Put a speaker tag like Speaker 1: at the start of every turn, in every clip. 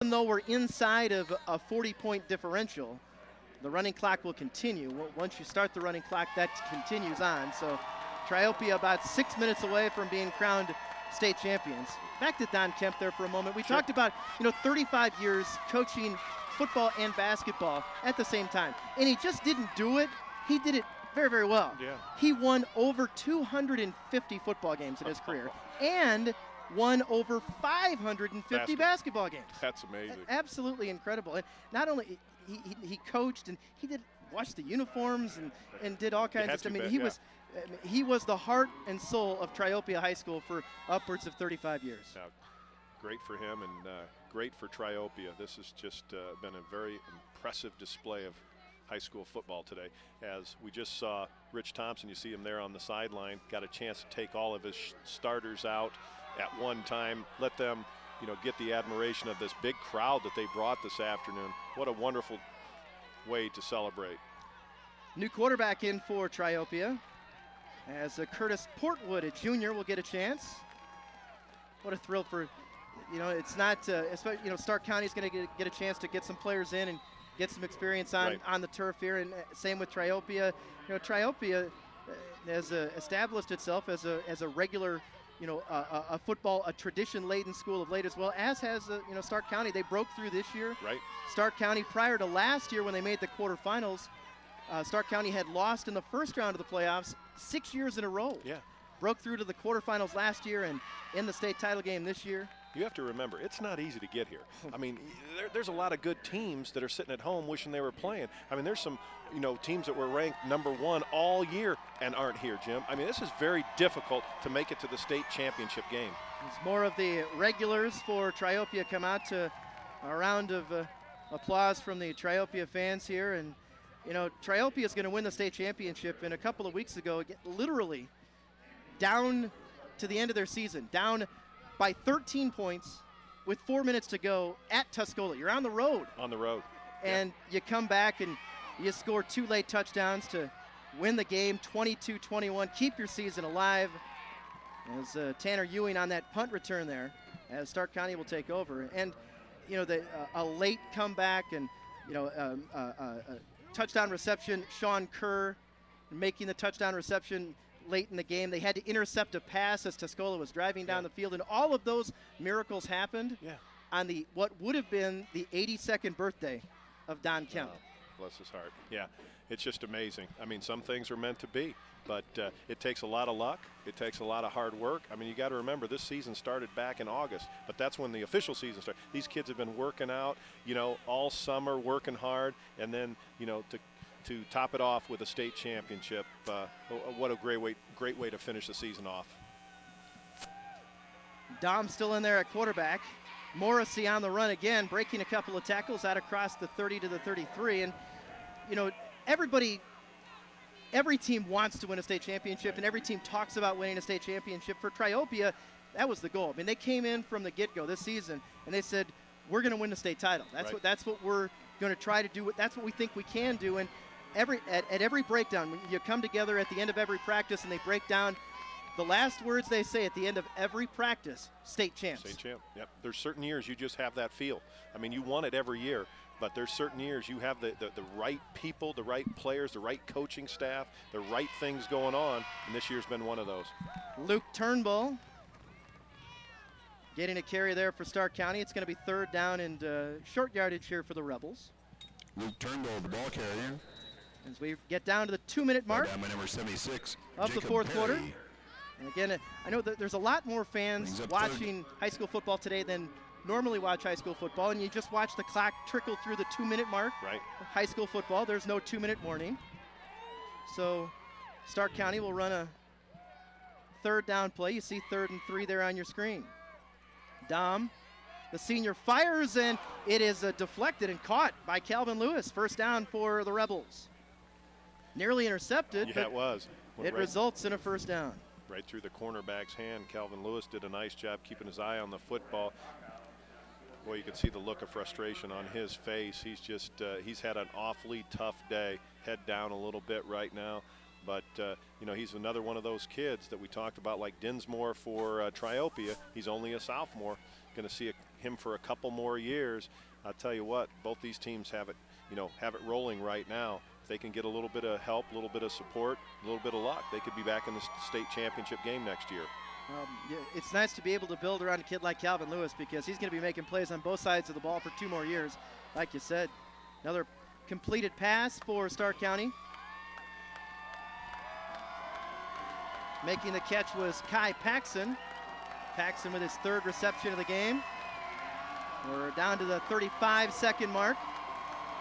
Speaker 1: Even though we're inside of a 40-point differential, the running clock will continue. Once you start the running clock, that continues on. So Triopia about 6 minutes away from being crowned state champions. Back to Don Kemp there for a moment. We talked about, 35 years coaching football and basketball at the same time. And he just didn't do it. He did it very, very well.
Speaker 2: Yeah.
Speaker 1: He won over 250 football games in his career and won over 550 basketball games.
Speaker 2: That's amazing.
Speaker 1: Absolutely incredible. And not only he coached and he did wash the uniforms and did all kinds of stuff. I mean, he was the heart and soul of Triopia High School for upwards of 35 years.
Speaker 2: Yeah, great for him and great for Triopia. This has just been a very impressive display of high school football today. As we just saw Rich Thompson, you see him there on the sideline, got a chance to take all of his starters out at one time, let them get the admiration of this big crowd that they brought this afternoon. What a wonderful way to celebrate.
Speaker 1: New quarterback in for Triopia, as Curtis Portwood, a junior, will get a chance. What a thrill for, it's not, Stark County's going to get a chance to get some players in and get some experience on the turf here, and same with Triopia. Triopia has established itself as a regular, a football, a tradition-laden school of late, as well as has Stark County. They broke through this year.
Speaker 2: Right.
Speaker 1: Stark County, prior to last year when they made the quarterfinals, Stark County had lost in the first round of the playoffs 6 years in a row.
Speaker 2: Yeah.
Speaker 1: Broke through to the quarterfinals last year and in the state title game this year.
Speaker 2: You have to remember, it's not easy to get here. I mean, there's a lot of good teams that are sitting at home wishing they were playing. I mean, there's some, teams that were ranked #1 all year and aren't here, Jim. I mean, this is very difficult to make it to the state championship game.
Speaker 1: As more of the regulars for Triopia come out to a round of applause from the Triopia fans here. And, Triopia is going to win the state championship. And a couple of weeks ago, literally down to the end of their season, down by 13 points with 4 minutes to go at Tuscola. You're on the road.
Speaker 2: On the road.
Speaker 1: And you come back and you score 2 late touchdowns to win the game, 22-21. Keep your season alive. As Tanner Ewing on that punt return there, as Stark County will take over. And, a late comeback and, touchdown reception, Sean Kerr making the touchdown reception late in the game. They had to intercept a pass as Tuscola was driving down the field, and all of those miracles happened on what would have been the 82nd birthday of Don Kemp.
Speaker 2: Oh, bless his heart. Yeah, it's just amazing. I mean, some things are meant to be, but it takes a lot of luck. It takes a lot of hard work. I mean, you got to remember, this season started back in August, but that's when the official season started. These kids have been working out, all summer, working hard, and then, to top it off with a state championship. What a great way to finish the season off.
Speaker 1: Dom still in there at quarterback. Morrissey on the run again, breaking a couple of tackles out across the 30 to the 33. And, every team wants to win a state championship, and every team talks about winning a state championship. For Triopia, that was the goal. I mean, they came in from the get-go this season, and they said, we're going to win the state title. That's what we're going to try to do. That's what we think we can do. And at every breakdown, when you come together at the end of every practice and they break down, the last words they say at the end of every practice, state champs.
Speaker 2: State champ, yep. There's certain years you just have that feel. I mean, you want it every year, but there's certain years you have the right people, the right players, the right coaching staff, the right things going on, and this year's been one of those.
Speaker 1: Luke Turnbull getting a carry there for Stark County. It's going to be 3rd down and short yardage here for the Rebels.
Speaker 3: Luke Turnbull, the ball carrier.
Speaker 1: As we get down to the 2-minute mark
Speaker 3: down by number 76,
Speaker 1: of the 4th quarter. And again, I know that there's a lot more fans watching high school football today than normally watch high school football, and you just watch the clock trickle through the 2-minute mark.
Speaker 2: Right.
Speaker 1: High school football, there's no 2-minute warning. So Stark County will run a 3rd down play. You see 3rd and 3 there on your screen. Dom, the senior, fires, and it is
Speaker 2: deflected and caught by Calvin Lewis. 1st down for the Rebels.
Speaker 1: Nearly intercepted.
Speaker 2: Yeah, it was.
Speaker 1: It results in a 1st down.
Speaker 2: Right through the cornerback's hand. Calvin Lewis did a nice job keeping his eye on the football. Boy, you can see the look of frustration on his face. He's just, he's had an awfully tough day. Head down a little bit right now. But, he's another one of those kids that we talked about, like Dinsmore for Triopia. He's only a sophomore. Going to see him for a couple more years. I'll tell you what, both these teams have it rolling right now. If they can get a little bit of help, a little bit of support, a little bit of luck, they could be back in the state championship game next year.
Speaker 1: Yeah, it's nice to be able to build around a kid like Calvin Lewis, because he's going to be making plays on both sides of the ball for 2 more years. Like you said, another completed pass for Stark County. Making the catch was Kai Paxson. Paxson with his 3rd reception of the game. We're down to the 35-second mark.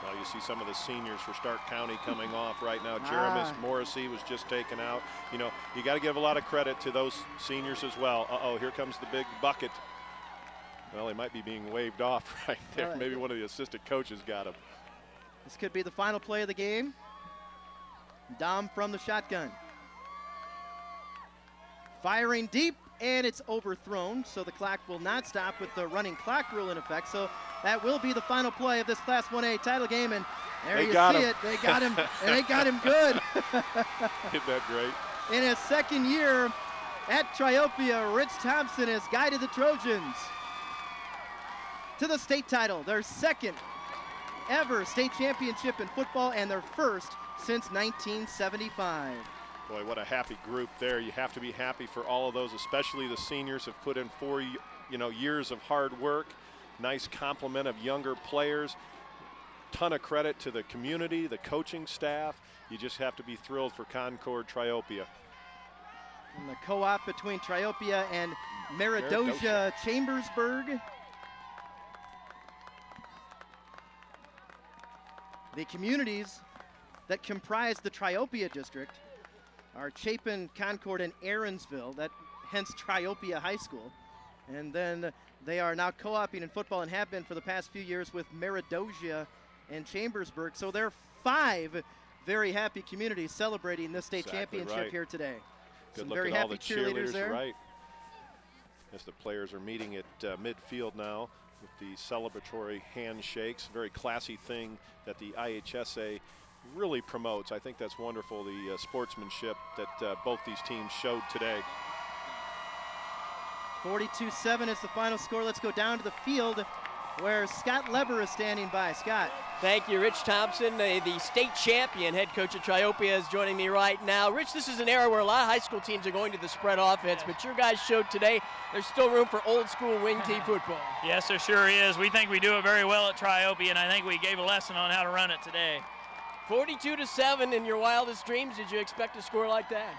Speaker 2: Well, you see some of the seniors for Stark County coming off right now. Jeremis Morrissey was just taken out. You know, you got to give a lot of credit to those seniors as well. Uh-oh, here comes the big bucket. Well, he might be being waved off right there. Maybe one of the assistant coaches got him.
Speaker 1: This could be the final play of the game. Dom from the shotgun. Firing deep, and it's overthrown, so the clock will not stop with the running clock rule in effect. So that will be the final play of this Class 1A title game, and there you see it. They got him, and they got him good.
Speaker 2: Isn't that great?
Speaker 1: In his 2nd year at Triopia, Rich Thompson has guided the Trojans to the state title, their 2nd ever state championship in football, and their 1st since 1975.
Speaker 2: Boy, what a happy group there. You have to be happy for all of those, especially the seniors have put in 4 years of hard work. Nice complement of younger players. Ton of credit to the community, the coaching staff. You just have to be thrilled for Concord Triopia.
Speaker 1: And the co-op between Triopia and Meridosia Chambersburg. The communities that comprise the Triopia district are Chapin, Concord, and Aaronsville, hence Triopia High School. And then they are now co-oping in football and have been for the past few years with Meridosia and Chambersburg. So there are 5 very happy communities celebrating this state championship here today.
Speaker 2: Good
Speaker 1: Some
Speaker 2: look
Speaker 1: very
Speaker 2: at all
Speaker 1: happy
Speaker 2: the cheerleaders
Speaker 1: there.
Speaker 2: Right. As the players are meeting at midfield now with the celebratory handshakes. Very classy thing that the IHSA really promotes. I think that's wonderful, the sportsmanship that both these teams showed today.
Speaker 1: 42-7 is the final score. Let's go down to the field where Scott Leber is standing by. Scott.
Speaker 4: Thank you, Rich Thompson, the state champion head coach of Triopia, is joining me right now. Rich, this is an era where a lot of high school teams are going to the spread offense, but your guys showed today there's still room for old school wing tee football.
Speaker 5: Yes, there sure is. We think we do it very well at Triopia, and I think we gave a lesson on how to run it today.
Speaker 4: 42-7 in your wildest dreams. Did you expect a score like that?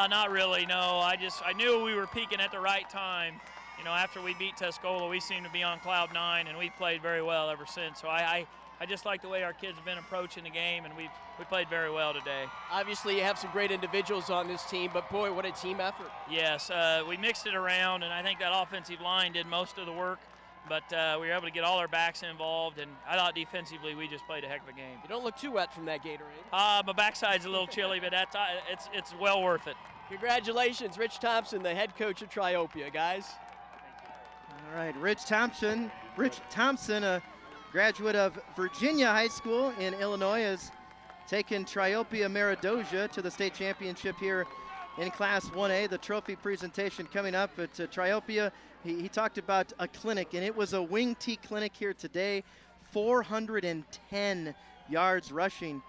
Speaker 5: Not really, no. I knew we were peaking at the right time. You know, after we beat Tuscola, we seemed to be on cloud 9, and we've played very well ever since. So I just like the way our kids have been approaching the game, and we played very well today.
Speaker 4: Obviously, you have some great individuals on this team, but boy, what a team effort.
Speaker 5: Yes, we mixed it around, and I think that offensive line did most of the work. But we were able to get all our backs involved, and I thought defensively we just played a heck of a game.
Speaker 4: You don't look too wet from that Gatorade.
Speaker 5: My backside's a little chilly, but it's well worth it.
Speaker 4: Congratulations, Rich Thompson, the head coach of Triopia, guys.
Speaker 1: All right, Rich Thompson, a graduate of Virginia High School in Illinois, has taken Triopia Meridosia to the state championship here in Class 1A. The trophy presentation coming up at Triopia. He talked about a clinic, and it was a wing tee clinic here today. 410 yards rushing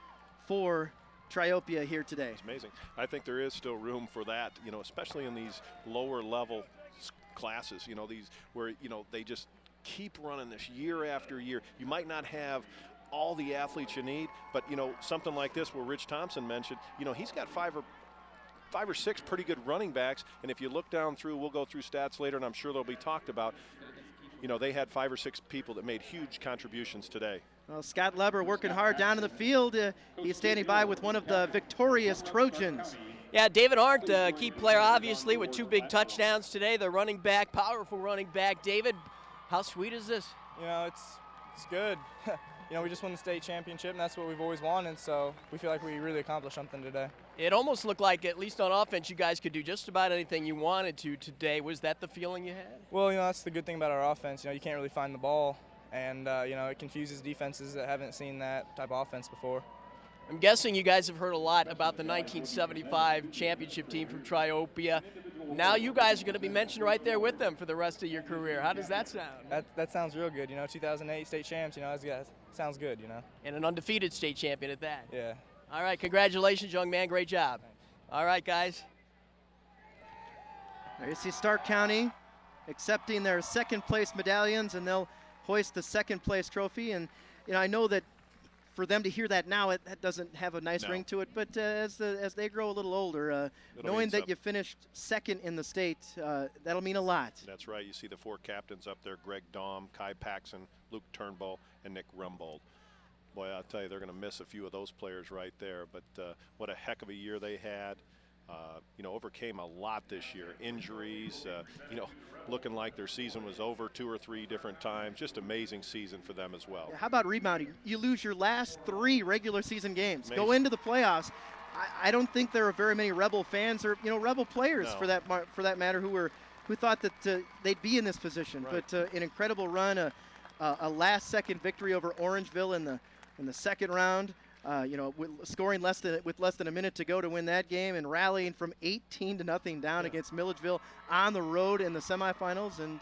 Speaker 1: for Triopia here today.
Speaker 2: It's amazing. I think there is still room for that, you know, especially in these lower level classes, you know, these where, you know, they just keep running this year after year. You might not have all the athletes you need, but, you know, something like this where Rich Thompson mentioned, you know, he's got five or six pretty good running backs, and if you look down through, we'll go through stats later, and I'm sure they'll be talked about. You know, they had 5 or 6 people that made huge contributions today.
Speaker 1: Well, Scott Leber working hard down in the field. He's standing by with one of the victorious Trojans.
Speaker 4: Yeah, David Arndt, a key player, obviously, with 2 big touchdowns today. The running back, powerful running back. David, how sweet is this?
Speaker 6: You know, it's good. You know, we just won the state championship, and that's what we've always wanted, so we feel like we really accomplished something today.
Speaker 4: It almost looked like, at least on offense, you guys could do just about anything you wanted to today. Was that the feeling you had?
Speaker 6: Well, you know, that's the good thing about our offense. You know, you can't really find the ball, and, you know, it confuses defenses that haven't seen that type of offense before.
Speaker 4: I'm guessing you guys have heard a lot about the 1975 championship team from Triopia. Now you guys are going to be mentioned right there with them for the rest of your career. How does that sound?
Speaker 6: That sounds real good. 2008 state champs. That sounds good.
Speaker 4: And an undefeated state champion at that.
Speaker 6: Yeah.
Speaker 4: All right, congratulations, young man. Great job.
Speaker 6: Thanks.
Speaker 4: All right, guys.
Speaker 1: There you see Stark County accepting their second place medallions, and they'll hoist the second place trophy. And I know that for them to hear that now, that doesn't have a nice ring to it. But as they grow a little older, knowing that you finished second in the state, that'll mean a lot.
Speaker 2: That's right. You see the 4 captains up there: Greg Daum, Kai Paxson, Luke Turnbull, and Nick Rumbold. Boy, I'll tell you, they're going to miss a few of those players right there. But what a heck of a year they had. Overcame a lot this year. Injuries, looking like their season was over 2 or 3 different times. Just amazing season for them as well.
Speaker 1: Yeah, how about rebounding? You lose your last 3 regular season games.
Speaker 2: Amazing.
Speaker 1: Go into the playoffs. I don't think there are very many Rebel fans or Rebel players for that matter who thought that they'd be in this position.
Speaker 2: Right.
Speaker 1: But an incredible run, a last-second victory over Orangeville in the second round. Scoring with less than a minute to go to win that game, and rallying from 18-0 down against Milledgeville on the road in the semifinals. And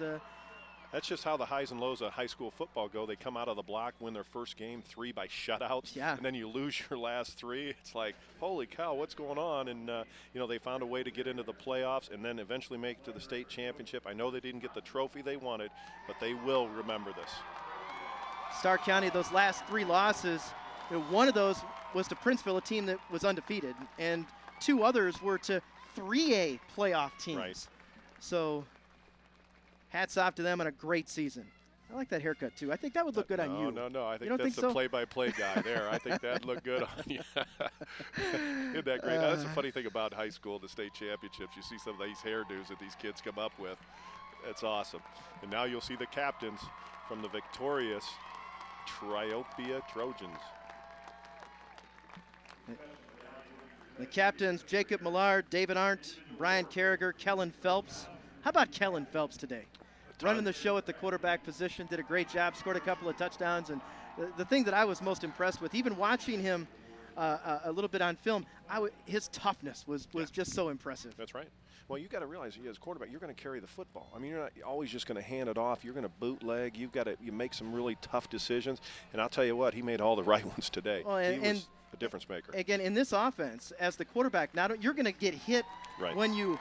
Speaker 2: that's just how the highs and lows of high school football go. They come out of the block, win their first game 3 by shutouts, and then you lose your last 3. It's like, holy cow, what's going on? And they found a way to get into the playoffs and then eventually make it to the state championship. I know they didn't get the trophy they wanted, but they will remember this.
Speaker 1: Stark County, those last 3 losses, one of those was to Princeville, a team that was undefeated, and 2 others were to 3A playoff teams.
Speaker 2: Right.
Speaker 1: So hats off to them on a great season. I like that haircut, too. I think that would look good on you.
Speaker 2: No. I think
Speaker 1: don't
Speaker 2: that's
Speaker 1: think
Speaker 2: the
Speaker 1: so?
Speaker 2: play-by-play guy there. I think that'd look good on you. Isn't that great? That's the funny thing about high school, the state championships. You see some of these hairdos that these kids come up with. That's awesome. And now you'll see the captains from the victorious Triopia Trojans.
Speaker 1: The captains, Jacob Millard, David Arndt, Brian Carragher, Kellen Phelps. How about Kellen Phelps today? Running the show at the quarterback position, did a great job, scored a couple of touchdowns. And the thing that I was most impressed with, even watching him a little bit on film, his toughness was just so impressive.
Speaker 2: That's right. Well, you got to realize, as a quarterback, you're going to carry the football. I mean, you're not always just going to hand it off. You're going to bootleg. You make some really tough decisions. And I'll tell you what, he made all the right ones today.
Speaker 1: Well,
Speaker 2: he was a difference maker.
Speaker 1: Again, in this offense, as the quarterback, you're going to get hit when you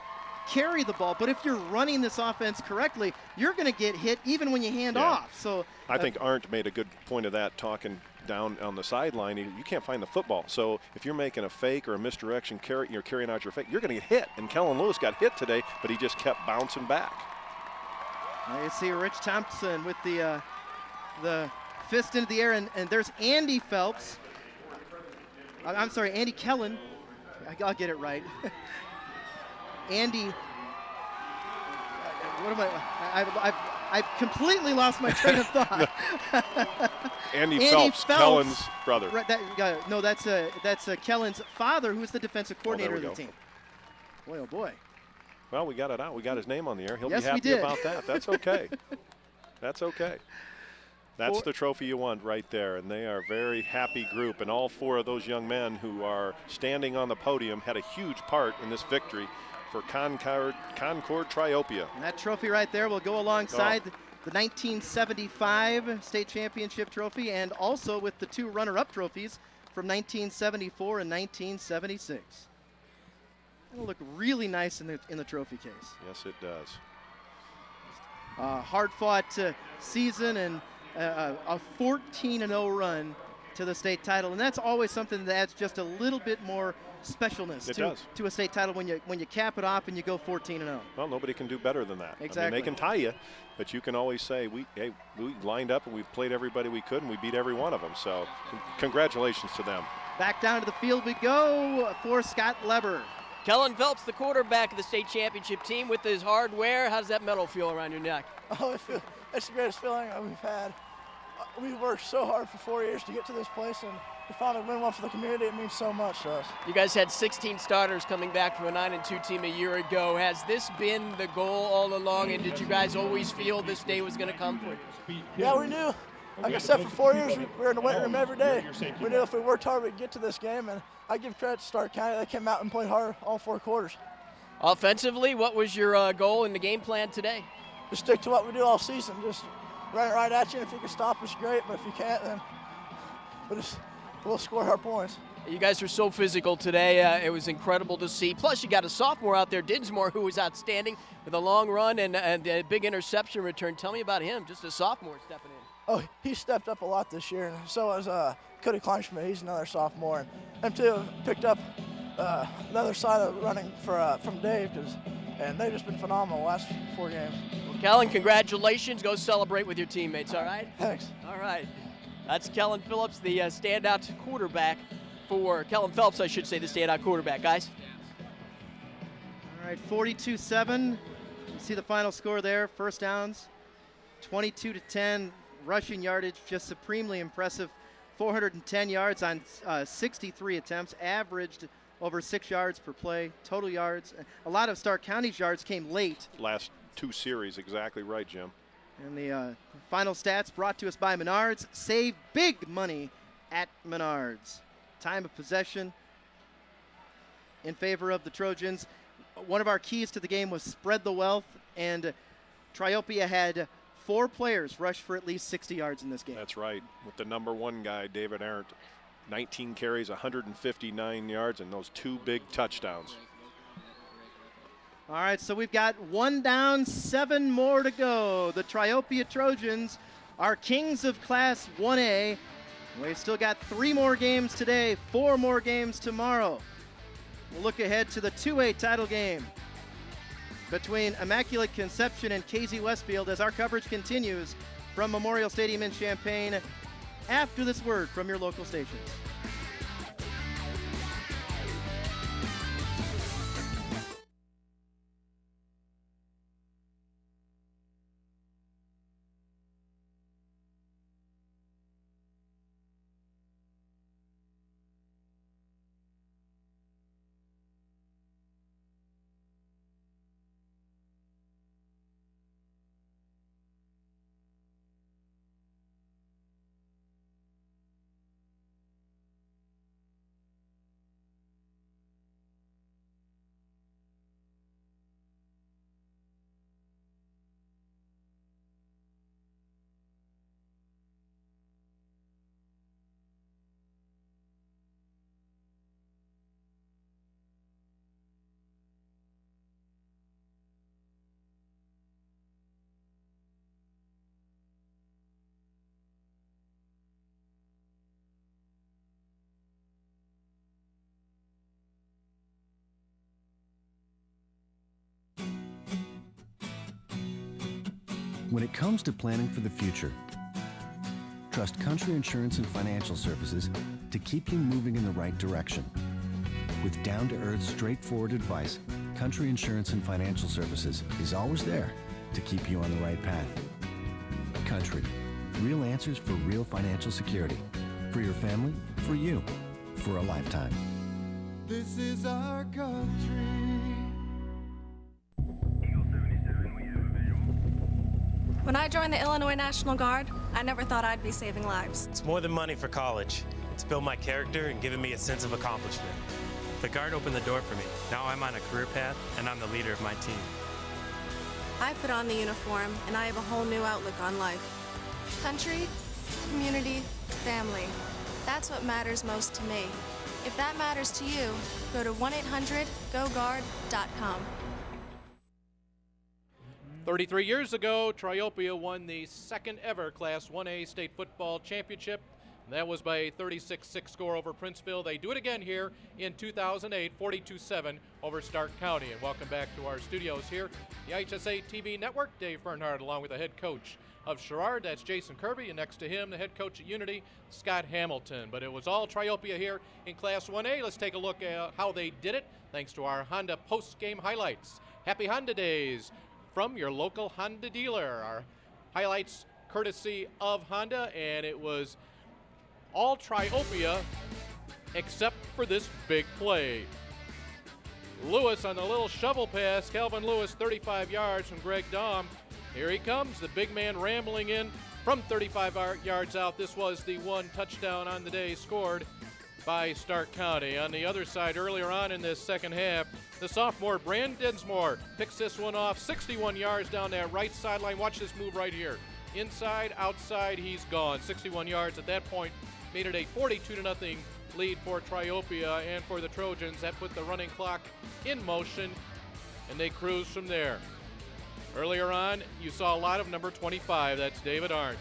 Speaker 1: carry the ball. But if you're running this offense correctly, you're going to get hit even when you hand off. So
Speaker 2: I think Arndt made a good point of that, talking down on the sideline. You can't find the football. So if you're making a fake or a misdirection, you're carrying out your fake, you're going to get hit. And Kellen Lewis got hit today, but he just kept bouncing back.
Speaker 1: Now you see Rich Thompson with the fist into the air, and there's Andy Phelps. I'm sorry, Andy Kellen. I'll get it right. Andy. What am I? I've completely lost my train of thought.
Speaker 2: Andy Phelps, Kellen's brother.
Speaker 1: Right, that's Kellen's father, who's the defensive coordinator of the team. Boy, oh boy.
Speaker 2: Well, we got it out. We got his name on the air. He'll
Speaker 1: Yes,
Speaker 2: be happy
Speaker 1: we did.
Speaker 2: about that. That's okay. That's okay. That's the trophy you want right there, and they are a very happy group. And all 4 of those young men who are standing on the podium had a huge part in this victory for Concord Triopia.
Speaker 1: And that trophy right there will go alongside the 1975 state championship trophy, and also with the 2 runner-up trophies from 1974 and 1976. It'll look really nice in the trophy case.
Speaker 2: Yes, it does.
Speaker 1: Hard-fought season and a 14-0 run to the state title, and that's always something that adds just a little bit more specialness to a state title when you cap it off and you go 14-0.
Speaker 2: Well, nobody can do better than that.
Speaker 1: Exactly.
Speaker 2: I mean, they can tie you, but you can always say, we lined up and we played everybody we could and we beat every one of them. So congratulations to them.
Speaker 1: Back down to the field we go for Scott Leber.
Speaker 4: Kellen Phelps, the quarterback of the state championship team, with his hardware. How does that medal feel around your neck?
Speaker 7: Oh, it's the greatest feeling we've had. We worked so hard for 4 years to get to this place, and to finally win one for the community, it means so much to us.
Speaker 4: You guys had 16 starters coming back from a 9-2 team a year ago. Has this been the goal all along, and did you guys always feel this day was going to come for you?
Speaker 7: Yeah, we knew. Like I said, for 4 years, we were in the weight room every day. We knew if we worked hard, we'd get to this game, and I give credit to Stark County. They came out and played hard all 4 quarters.
Speaker 4: Offensively, what was your goal in the game plan today?
Speaker 7: Just stick to what we do all season. Just run it right at you. And if you can stop us, great. But if you can't, then we'll score our points.
Speaker 4: You guys were so physical today. It was incredible to see. Plus, you got a sophomore out there, Dinsmore, who was outstanding with a long run and a big interception return. Tell me about him, just a sophomore stepping in.
Speaker 7: Oh, he stepped up a lot this year, and so has Cody Kleinschmidt. He's another sophomore, and them two picked up the other side of running from Dave, and they've just been phenomenal the last 4 games.
Speaker 4: Well, Kellen, congratulations. Go celebrate with your teammates, all right?
Speaker 7: Thanks.
Speaker 4: All right. That's Kellen Phillips, the standout quarterback for Kellen Phelps, I should say, the standout quarterback, guys.
Speaker 1: All right, 42-7. You see the final score there. First downs, 22-10. Rushing yardage, just supremely impressive. 410 yards on 63 attempts, averaged over 6 yards per play. Total yards, a lot of Stark County's yards came late.
Speaker 2: Last 2 series, exactly right, Jim.
Speaker 1: And the final stats brought to us by Menards. Save big money at Menards. Time of possession in favor of the Trojans. One of our keys to the game was spread the wealth, and Triopia had 4 players rush for at least 60 yards in this game.
Speaker 2: That's right, with the number 1 guy, David Arendt, 19 carries, 159 yards, and those 2 big touchdowns.
Speaker 1: All right, so we've got 1 down, 7 more to go. The Triopia Trojans are kings of Class 1A. We've still got 3 more games today, 4 more games tomorrow. We'll look ahead to the 2A title game between Immaculate Conception and KZ Westfield as our coverage continues from Memorial Stadium in Champaign after this word from your local stations.
Speaker 8: When it comes to planning for the future, trust Country Insurance and Financial Services to keep you moving in the right direction. With down-to-earth, straightforward advice, Country Insurance and Financial Services is always there to keep you on the right path. Country, real answers for real financial security. For your family, for you, for a lifetime.
Speaker 9: This is our country.
Speaker 10: When I joined the Illinois National Guard, I never thought I'd be saving lives.
Speaker 11: It's more than money for college. It's built my character and given me a sense of accomplishment. The Guard opened the door for me. Now I'm on a career path, and I'm the leader of my team.
Speaker 10: I put on the uniform, and I have a whole new outlook on life. Country, community, family. That's what matters most to me. If that matters to you, go to 1-800-GO-GUARD.com.
Speaker 12: 33 years ago, Triopia won the second ever Class 1A state football championship. That was by a 36-6 score over Princeville. They do it again here in 2008, 42-7 over Stark County. And welcome back to our studios here, the HSA TV Network. Dave Bernhardt, along with the head coach of Sherrard, that's Jason Kirby, and next to him, the head coach at Unity, Scott Hamilton. But it was all Triopia here in Class 1A. Let's take a look at how they did it, thanks to our Honda post-game highlights. Happy Honda Days from your local Honda dealer. Our highlights courtesy of Honda, and it was all Triopia except for this big play. Lewis on the little shovel pass, Calvin Lewis, 35 yards from Greg Dahm. Here he comes, the big man rambling in from 35 yards out. This was the 1 touchdown on the day scored by Stark County. On the other side, earlier on in this second half, the sophomore Brand Dinsmore picks this one off 61 yards down that right sideline. Watch this move right here. Inside, outside, he's gone. 61 yards at that point made it a 42-0 lead for Triopia, and for the Trojans, that put the running clock in motion, and they cruise from there. Earlier on, you saw a lot of number 25. That's David Arndt.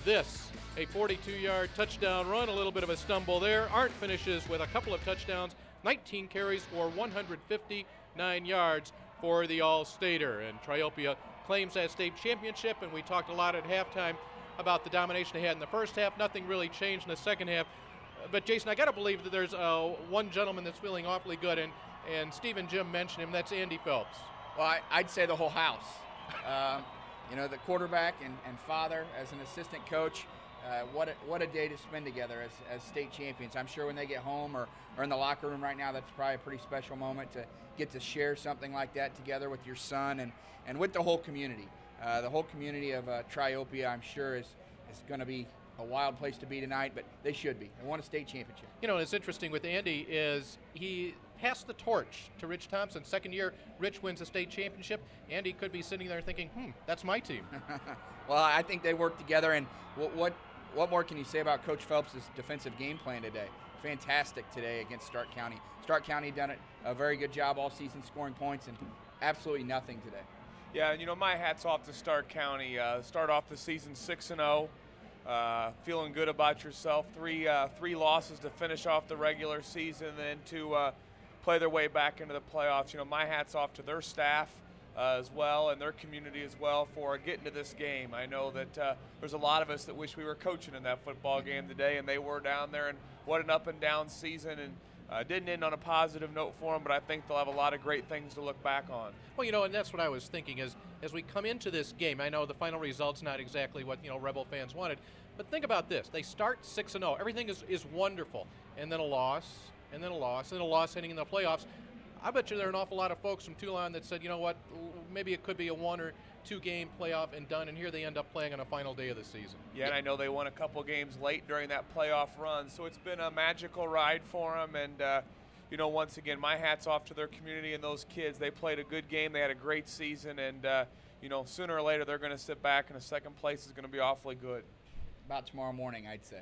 Speaker 12: This, a 42-yard touchdown run, a little bit of a stumble there. Arndt finishes with a couple of touchdowns, 19 carries for 159 yards for the All-Stater. And Triopia claims that state championship, and we talked a lot at halftime about the domination they had in the first half. Nothing really changed in the second half. But Jason, I got to believe that there's one gentleman that's feeling awfully good, and Steve and Jim mentioned him. That's Andy Phelps.
Speaker 13: Well, I'd say the whole house. The quarterback and father as an assistant coach. What a day to spend together as state champions. I'm sure when they get home or in the locker room right now, that's probably a pretty special moment to get to share something like that together with your son and with the whole community. The whole community of Triopia, I'm sure, is going to be a wild place to be tonight, but they should be. They won a state championship.
Speaker 12: You know, what's interesting with Andy is he passed the torch to Rich Thompson. Second year, Rich wins a state championship. Andy could be sitting there thinking, that's my team.
Speaker 13: Well, I think they work together, and what more can you say about Coach Phelps' defensive game plan today? Fantastic today against Stark County. Stark County done a very good job all season scoring points, and absolutely nothing today.
Speaker 14: Yeah, and my hat's off to Stark County. Start off the season 6-0, feeling good about yourself. Three losses to finish off the regular season, then to play their way back into the playoffs. My hat's off to their staff as well, and their community as well, for getting to this game. I know that there's a lot of us that wish we were coaching in that football game today, and they were down there, and what an up and down season, and didn't end on a positive note for them, but I think they'll have a lot of great things to look back on.
Speaker 12: Well, and that's what I was thinking is, as we come into this game, I know the final result's not exactly what, Rebel fans wanted, but think about this. They start 6-0. Everything is wonderful, and then a loss, and then a loss, and a loss heading in the playoffs. I bet you there are an awful lot of folks from Toulon that said, you know what, maybe it could be a 1 or 2 game playoff and done, and here they end up playing on a final day of the season.
Speaker 14: Yeah, and I know they won a couple games late during that playoff run, so it's been a magical ride for them, and once again, my hat's off to their community and those kids. They played a good game, they had a great season, and sooner or later they're going to sit back, and the second place is going to be awfully good.
Speaker 13: About tomorrow morning, I'd say.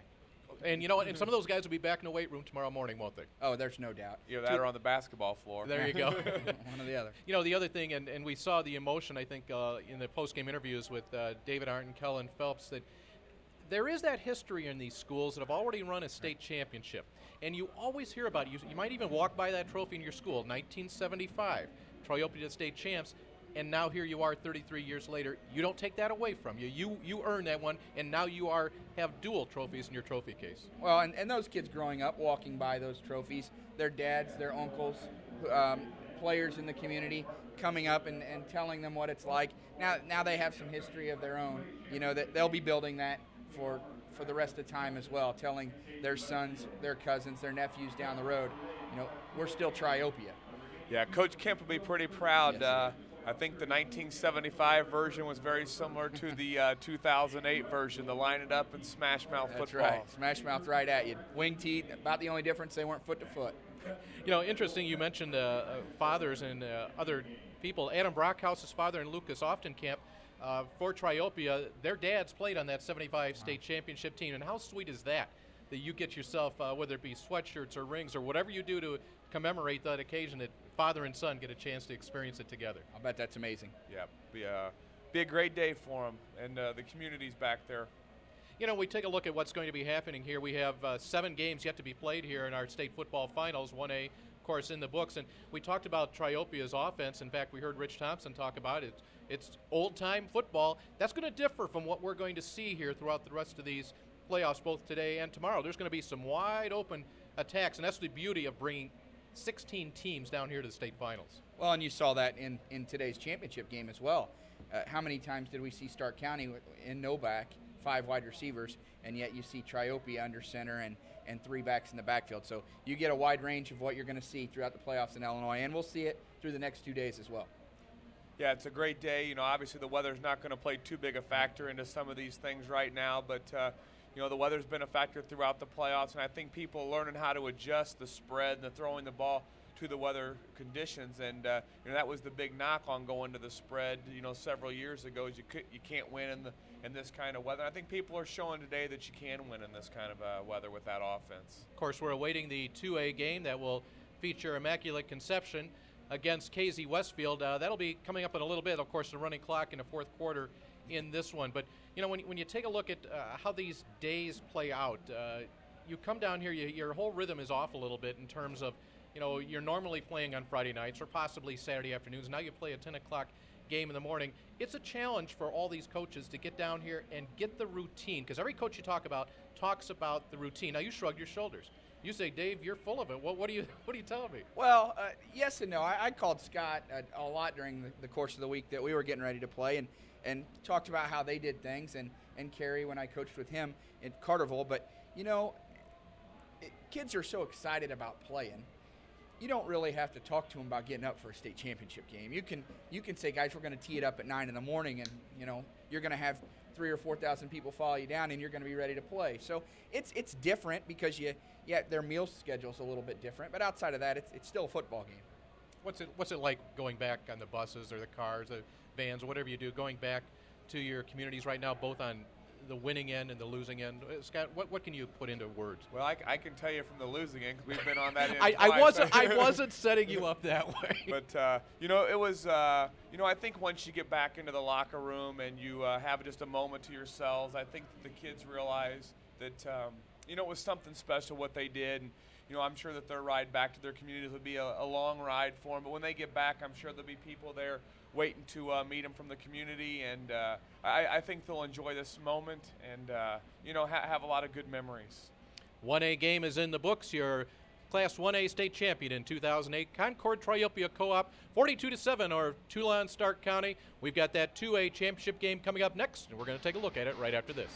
Speaker 12: And and some of those guys will be back in the weight room tomorrow morning, won't they?
Speaker 13: Oh, there's no doubt.
Speaker 14: That are on the basketball floor.
Speaker 12: There you go.
Speaker 13: One or the other.
Speaker 12: The other thing, and we saw the emotion, I think, in the post-game interviews with David Arndt and Kellen Phelps, that there is that history in these schools that have already run a state championship. And you always hear about it. You might even walk by that trophy in your school. 1975, Triopia state champs. And now here you are 33 years later. You don't take that away from you. You earn that one, and now you have dual trophies in your trophy case.
Speaker 13: Well, and those kids growing up, walking by those trophies, their dads, their uncles, players in the community, coming up and telling them what it's like. Now they have some history of their own, that they'll be building that for the rest of the time as well, telling their sons, their cousins, their nephews down the road, we're still Triopia.
Speaker 14: Yeah, Coach Kemp will be pretty proud.
Speaker 13: Yes,
Speaker 14: I think the 1975 version was very similar to the 2008 version, the line it up and smash mouth
Speaker 13: That's
Speaker 14: football.
Speaker 13: Right, smash mouth right at you. Wing teeth, about the only difference, they weren't foot to foot.
Speaker 12: Interesting, you mentioned fathers and other people. Adam Brockhouse's father and Lucas Oftenkamp, for Triopia, their dads played on that 75 state championship team, and how sweet is that you get yourself, whether it be sweatshirts or rings or whatever you do to commemorate that occasion, that father and son get a chance to experience it together.
Speaker 13: I bet that's amazing.
Speaker 14: Yeah, be a great day for them, and the community's back there.
Speaker 12: We take a look at what's going to be happening here. We have 7 games yet to be played here in our state football finals, 1A, of course, in the books. And we talked about Triopia's offense. In fact, we heard Rich Thompson talk about it. It's old-time football. That's going to differ from what we're going to see here throughout the rest of these playoffs, both today and tomorrow. There's going to be some wide-open attacks, and that's the beauty of bringing 16 teams down here to the state finals.
Speaker 13: Well, and you saw that in today's championship game as well. How many times did we see Stark County in no back, 5 wide receivers, and yet you see Triopia under center and 3 backs in the backfield. So you get a wide range of what you're going to see throughout the playoffs in Illinois, and we'll see it through the next 2 days as well.
Speaker 14: Yeah, it's a great day. Obviously the weather's not going to play too big a factor into some of these things right now, but you know, the weather's been a factor throughout the playoffs, and I think people are learning how to adjust the spread and the throwing the ball to the weather conditions. And you know, that was the big knock on going to the spread, you know, several years ago, is you can't win in this kind of weather. I think people are showing today that you can win in this kind of weather with that offense.
Speaker 12: Of course, we're awaiting the 2A game that will feature Immaculate Conception against KZ Westfield. That'll be coming up in a little bit. Of course, the running clock in the fourth quarter in this one. But, you know, when you take a look at how these days play out, you come down here, your whole rhythm is off a little bit in terms of, you know, you're normally playing on Friday nights or possibly Saturday afternoons. Now you play a 10 o'clock game in the morning. It's a challenge for all these coaches to get down here and get the routine, because every coach you talk about talks about the routine. Now you shrug your shoulders. You say, Dave, you're full of it. What are you telling me?
Speaker 13: Well, yes and no. I called Scott a lot during the course of the week that we were getting ready to play, and talked about how they did things, and Kerry when I coached with him at Carterville. But, you know, kids are so excited about playing. You don't really have to talk to them about getting up for a state championship game. You can say, guys, we're going to tee it up at 9 in the morning, and, you know, you're going to have 3,000 or 4,000 people follow you down, and you're going to be ready to play. So it's different because their meal schedule's a little bit different, but outside of that, it's still a football game.
Speaker 12: What's it like going back on the buses or the cars, the vans, or whatever you do, going back to your communities right now, both on the winning end and the losing end? Scott, what can you put into words?
Speaker 14: Well, I can tell you from the losing end, because we've been on that end
Speaker 12: I wasn't setting you up that way.
Speaker 14: But, you know, it was, you know, I think once you get back into the locker room and you have just a moment to yourselves, I think the kids realize that, you know, it was something special what they did. And, you know, I'm sure that their ride back to their communities will be a long ride for them. But when they get back, I'm sure there'll be people there waiting to meet them from the community. And I think they'll enjoy this moment and, you know, have a lot of good memories.
Speaker 12: 1A game is in the books. Your Class 1A state champion in 2008, Concord Triopia Co-op, 42-7 over Toulon Stark County. We've got that 2A championship game coming up next, and we're going to take a look at it right after this.